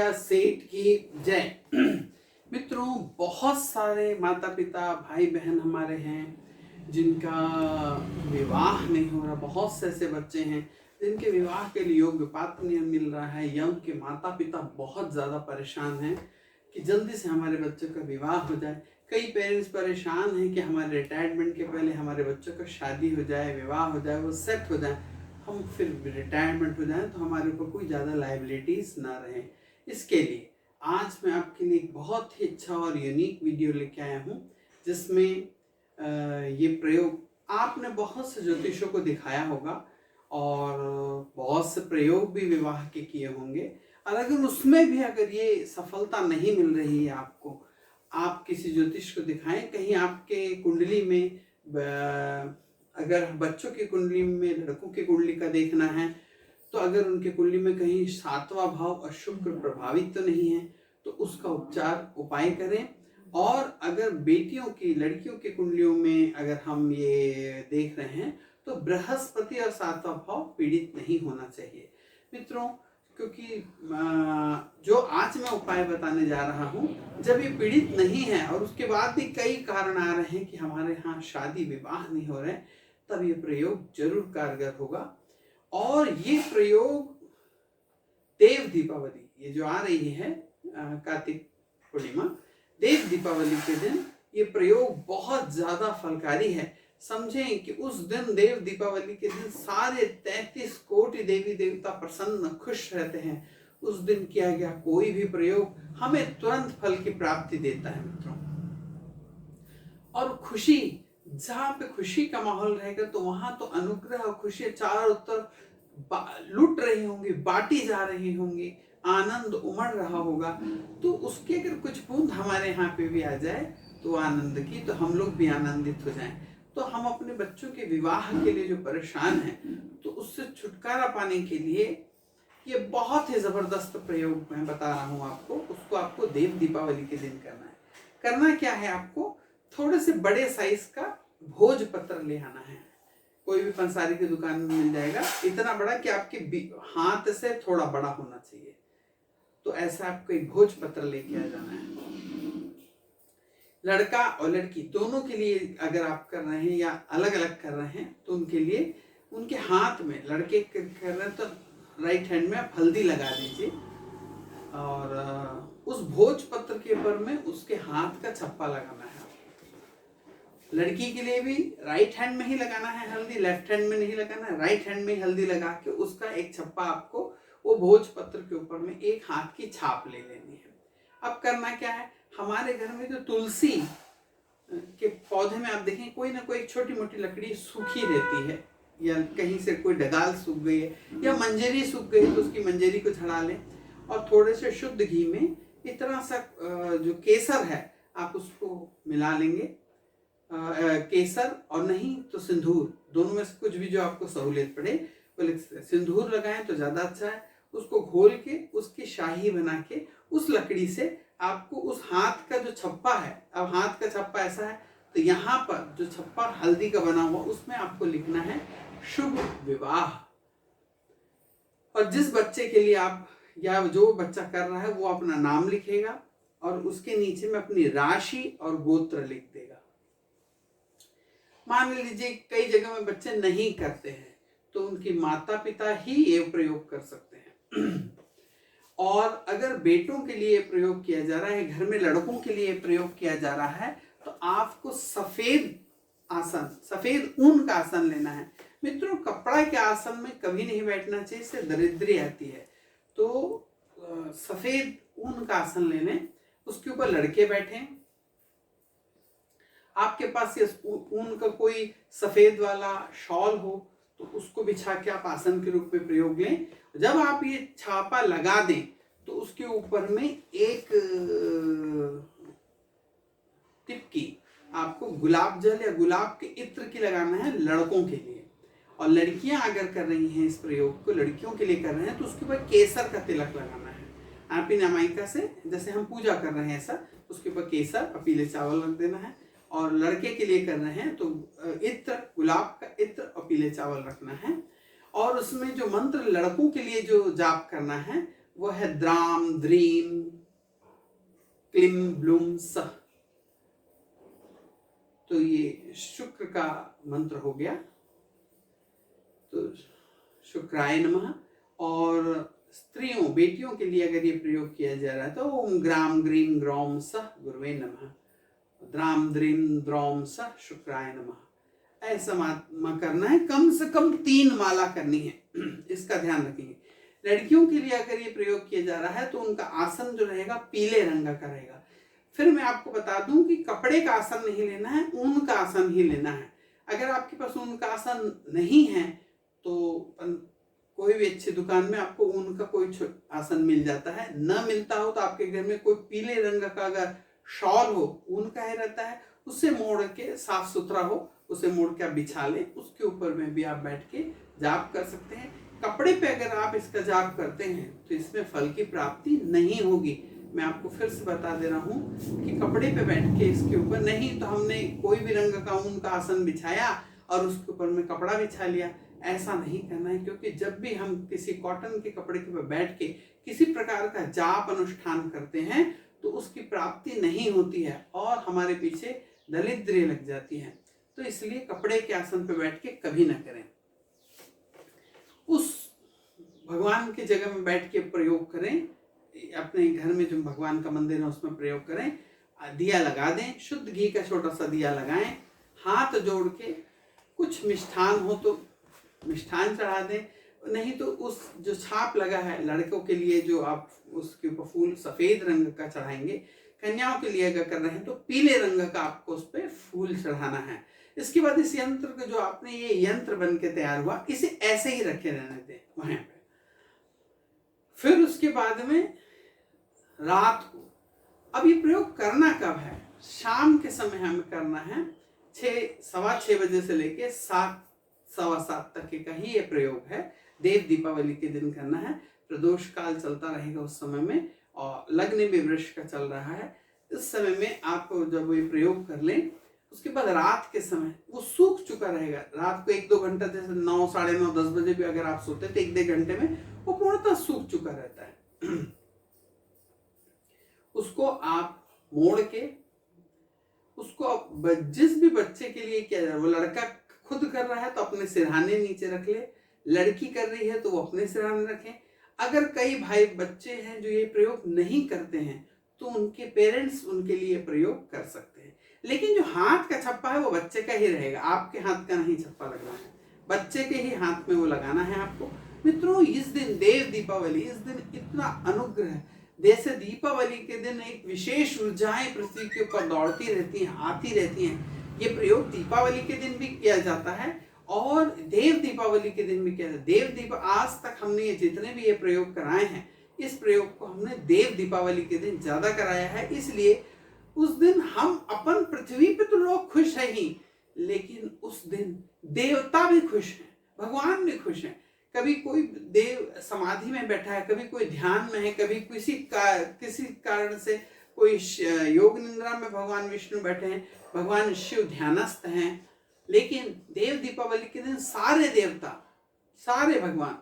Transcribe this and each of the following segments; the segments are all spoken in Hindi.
मैया सेठ की जय। मित्रों, बहुत सारे माता पिता भाई बहन हमारे हैं जिनका विवाह नहीं हो रहा। बहुत से ऐसे बच्चे हैं जिनके विवाह के लिए योग्य पात्र नहीं मिल रहा है, या उनके माता पिता बहुत ज़्यादा परेशान हैं कि जल्दी से हमारे बच्चों का विवाह हो जाए। कई पेरेंट्स परेशान हैं कि हमारे रिटायरमेंट के पहले हमारे बच्चों का शादी हो जाए, विवाह हो जाए, वो सेट हो जाए, हम फिर रिटायरमेंट हो जाए तो हमारे ऊपर कोई ज़्यादा लाइबिलिटीज़ ना रहे। इसके लिए आज मैं आपके लिए एक बहुत ही अच्छा और यूनिक वीडियो लेके आया हूँ, जिसमें ये प्रयोग आपने बहुत से ज्योतिषों को दिखाया होगा और बहुत से प्रयोग भी विवाह के किए होंगे, और अगर उसमें भी अगर ये सफलता नहीं मिल रही है आपको, आप किसी ज्योतिष को दिखाएं। कहीं आपके कुंडली में अगर बच्चों की कुंडली में लड़कों की कुंडली का देखना है, तो अगर उनके कुंडली में कहीं 7वां भाव और शुक्र प्रभावित तो नहीं है तो उसका उपाय करें। और अगर बेटियों की लड़कियों की कुंडलियों में अगर हम ये देख रहे हैं तो बृहस्पति और 7वां भाव पीड़ित नहीं होना चाहिए मित्रों। क्योंकि जो आज मैं उपाय बताने जा रहा हूँ, जब ये पीड़ित नहीं है और उसके बाद भी कई कारण आ रहे हैं कि हमारे यहाँ शादी विवाह नहीं हो रहे, तब ये प्रयोग जरूर कारगर होगा। और ये प्रयोग देव दीपावली, ये जो आ रही है कार्तिक पूर्णिमा, देव दीपावली के दिन ये प्रयोग बहुत ज्यादा फलकारी है। समझें कि उस दिन देव दीपावली के दिन सारे 33 कोटि देवी देवता प्रसन्न खुश रहते हैं। उस दिन किया गया कोई भी प्रयोग हमें तुरंत फल की प्राप्ति देता है मित्रों। और खुशी, जहाँ पे खुशी का माहौल रहेगा तो वहां तो अनुग्रह और खुशी चारों तरफ लुट रही होंगी, बांटी जा रही होंगी, आनंद उमड़ रहा होगा। तो उसके अगर कुछ बूंद हमारे यहाँ पे भी आ जाए तो आनंद की, तो हम लोग भी आनंदित हो जाएं। तो हम अपने बच्चों के विवाह के लिए जो परेशान हैं, तो उससे छुटकारा पाने के लिए ये बहुत ही जबरदस्त प्रयोग मैं बता रहा हूँ आपको। उसको आपको देव दीपावली के दिन करना है। करना क्या है, आपको थोड़े से बड़े साइज का भोजपत्र ले आना है। कोई भी पंसारी की दुकान में मिल जाएगा, इतना बड़ा कि आपके हाथ से थोड़ा बड़ा होना चाहिए। तो ऐसा आपको एक भोजपत्र लेके आ जाना है। लड़का और लड़की दोनों के लिए अगर आप कर रहे हैं या अलग अलग कर रहे हैं, तो उनके लिए उनके हाथ में, लड़के कर रहे हैं तो राइट हैंड में आप हल्दी लगा दीजिए, और उस भोजपत्र के ऊपर में उसके हाथ का छप्पा लगाना है। लड़की के लिए भी राइट हैंड में ही लगाना है हल्दी, लेफ्ट हैंड में नहीं लगाना है, राइट हैंड में ही हल्दी लगा के उसका एक छप्पा आपको वो भोजपत्र के ऊपर में एक हाथ की छाप ले लेनी है। अब करना क्या है, हमारे घर में जो तुलसी के पौधे में आप देखें कोई ना कोई छोटी मोटी लकड़ी सूखी रहती है, या कहीं से कोई डगाल सूख गई है या मंजरी सूख गई है, तो उसकी मंजरी को छड़ा लें और थोड़े से शुद्ध घी में इतना सा जो केसर है आप उसको मिला लेंगे। केसर और नहीं तो सिंदूर, दोनों में से कुछ भी जो आपको सहूलियत पड़े, बोले सिंदूर लगाएं तो ज्यादा अच्छा है। उसको घोल के उसकी शाही बना के उस लकड़ी से आपको उस हाथ का जो छप्पा है, अब हाथ का छप्पा ऐसा है तो यहाँ पर जो छप्पा हल्दी का बना हुआ उसमें आपको लिखना है शुभ विवाह। और जिस बच्चे के लिए आप या जो बच्चा कर रहा है वो अपना नाम लिखेगा और उसके नीचे में अपनी राशि और गोत्र लिख देगा। मान लीजिए कई जगह में बच्चे नहीं करते हैं तो उनकी माता पिता ही ये प्रयोग कर सकते हैं। और अगर बेटों के लिए प्रयोग किया जा रहा है, घर में लड़कों के लिए प्रयोग किया जा रहा है, तो आपको सफेद आसन, सफेद ऊन का आसन लेना है मित्रों। कपड़ा के आसन में कभी नहीं बैठना चाहिए, इससे दरिद्री आती है। तो सफेद ऊन का आसन ले लें, उसके ऊपर लड़के बैठें। आपके पास ये ऊन का कोई सफेद वाला शॉल हो तो उसको बिछा के आप आसन के रूप में प्रयोग लें। जब आप ये छापा लगा दें तो उसके ऊपर में एक टिपकी आपको गुलाब जल या गुलाब के इत्र की लगाना है लड़कों के लिए। और लड़कियां अगर कर रही हैं इस प्रयोग को, लड़कियों के लिए कर रहे हैं, तो उसके ऊपर केसर का तिलक लगाना है। आपी नामाइका से जैसे हम पूजा कर रहे हैं ऐसा, उसके ऊपर केसर और पीले चावल रख देना है। और लड़के के लिए कर रहे हैं तो इत्र, गुलाब का इत्र और पीले चावल रखना है। और उसमें जो मंत्र लड़कों के लिए जो जाप करना है वो है द्राम द्रीम क्लीम ब्लूम सह। तो ये शुक्र का मंत्र हो गया, तो शुक्राय नमः। और स्त्रियों बेटियों के लिए अगर ये प्रयोग किया जा रहा है तो ओम ग्राम ग्रीम ग्रौम सह गुरुवे नमः, द्राम द्रीम द्रौम सह शुक्राय नमः। ऐसा करना है, कम से कम 3 माला करनी है। इसका ध्यान रखेंगे। लड़कियों के लिए अगर ये प्रयोग किया जा रहा है तो उनका आसन जो रहेगा पीले रंग का रहेगा। फिर मैं आपको बता दूं कि कपड़े का आसन नहीं लेना है, ऊन का आसन ही लेना है। अगर आपके पास ऊन का आसन नहीं है तो कोई भी अच्छी दुकान में आपको ऊन का कोई आसन मिल जाता है। न मिलता हो तो आपके घर में कोई पीले रंग का अगर शॉल हो, ऊन का ही रहता है, उससे मोड़ के साफ सुथरा हो, उसे मोड़ के आप बिछा लें, उसके ऊपर में भी आप बैठ के जाप कर सकते हैं। कपड़े पे अगर आप इसका जाप करते हैं तो इसमें फल की प्राप्ति नहीं होगी। मैं आपको फिर से बता दे रहा हूँ कि कपड़े पे बैठ के इसके ऊपर नहीं, तो हमने कोई भी रंग का ऊन का आसन बिछाया और उसके ऊपर में कपड़ा बिछा लिया, ऐसा नहीं करना है। क्योंकि जब भी हम किसी कॉटन के कपड़े के ऊपर बैठ के किसी प्रकार का जाप अनुष्ठान करते हैं तो उसकी प्राप्ति नहीं होती है और हमारे पीछे दरिद्री लग जाती है। तो इसलिए कपड़े के आसन पर बैठ के कभी ना करें। उस भगवान की जगह में बैठ के प्रयोग करें, अपने घर में जो भगवान का मंदिर है उसमें प्रयोग करें। दिया लगा दें, शुद्ध घी का छोटा सा दिया लगाएं, हाथ जोड़ के कुछ मिष्ठान हो तो मिष्ठान चढ़ा दें, नहीं तो उस जो छाप लगा है लड़कों के लिए जो आप उसके ऊपर फूल सफेद रंग का चढ़ाएंगे, कन्याओं के लिए अगर कर रहे हैं तो पीले रंग का आपको उस पर फूल चढ़ाना है। इसके बाद इस यंत्र को जो आपने ये यंत्र बन के तैयार हुआ इसे ऐसे ही रखे रहने दें वहां पे। फिर उसके बाद में रात को, अब ये प्रयोग करना कब है? शाम के समय हमें करना है, 6-6:15 बजे से लेके 7-7:15 तक का ही ये प्रयोग है। देव दीपावली के दिन करना है, प्रदोष काल चलता रहेगा उस समय में, और लग्न में वृष का चल रहा है। इस समय में आप जब ये प्रयोग कर लें उसके बाद रात के समय वो सूख चुका रहेगा। रात को 1-2 घंटा, जैसे 9, 9:30, 10 बजे भी अगर आप सोते तो 1-1.5 घंटे में वो पूर्णतः सूख चुका रहता है। उसको आप मोड़ के उसको जिस भी बच्चे के लिए किया जाए, वो लड़का खुद कर रहा है तो अपने सिरहाने नीचे रख ले, लड़की कर रही है तो वो अपने सिरहाने रखें। अगर कई भाई बच्चे हैं जो ये प्रयोग नहीं करते हैं तो उनके पेरेंट्स उनके लिए प्रयोग कर सकते हैं। लेकिन जो हाथ का छप्पा है वो बच्चे का ही रहेगा, आपके हाथ का नहीं छप्पा लगना है, बच्चे के ही हाथ में वो लगाना है आपको। मित्रों, इस दिन देव दीपावली, इस दिन इतना अनुग्रह, जैसे दीपावली के दिन एक विशेष ऊर्जाएं पृथ्वी के ऊपर दौड़ती रहती हैं, आती रहती हैं। ये प्रयोग दीपावली के दिन भी किया जाता है और देव दीपावली के दिन भी किया जाता है। आज तक हमने ये जितने भी ये प्रयोग कराए हैं, इस प्रयोग को हमने देव दीपावली के दिन ज्यादा कराया है। इसलिए उस दिन हम अपन पृथ्वी पे तो लोग खुश है ही, लेकिन उस दिन देवता भी खुश हैं, भगवान भी खुश हैं। कभी कोई देव समाधि में बैठा है, कभी कोई ध्यान में है, कभी किसी कारण से कोई योग निद्रा में भगवान विष्णु बैठे हैं, भगवान शिव ध्यानस्थ हैं। लेकिन देव दीपावली के दिन सारे देवता, सारे भगवान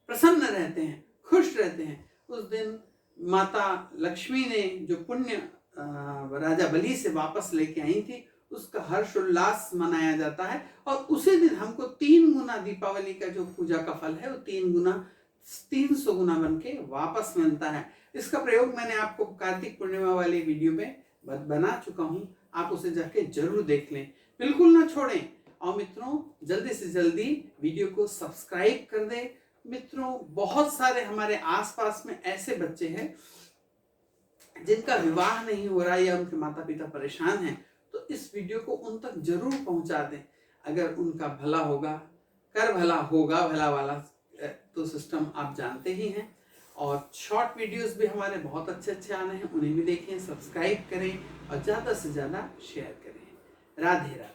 प्रसन्न रहते हैं, खुश रहते हैं। उस दिन माता लक्ष्मी ने जो पुण्य राजा बलि से वापस लेके आई थी, उसका हर्ष उल्लास मनाया जाता है। और उसी दिन हमको 3 गुना दीपावली का जो पूजा का फल है वो 300 गुना बन के वापस मिलता है। इसका प्रयोग मैंने आपको कार्तिक पूर्णिमा वाली वीडियो में बना चुका हूँ, आप उसे जाके जरूर देख लें, बिल्कुल ना छोड़ें। और मित्रों, जल्दी से जल्दी वीडियो को सब्सक्राइब कर दें। मित्रों, बहुत सारे हमारे आसपास में ऐसे बच्चे हैं जिनका विवाह नहीं हो रहा या उनके माता पिता परेशान हैं, तो इस वीडियो को उन तक जरूर पहुंचा दें। अगर उनका भला होगा, कर भला होगा, भला वाला तो सिस्टम आप जानते ही हैं। और शॉर्ट वीडियोस भी हमारे बहुत अच्छे आने हैं, उन्हें भी देखें, सब्सक्राइब करें और ज़्यादा से ज़्यादा शेयर करें। राधे राधे।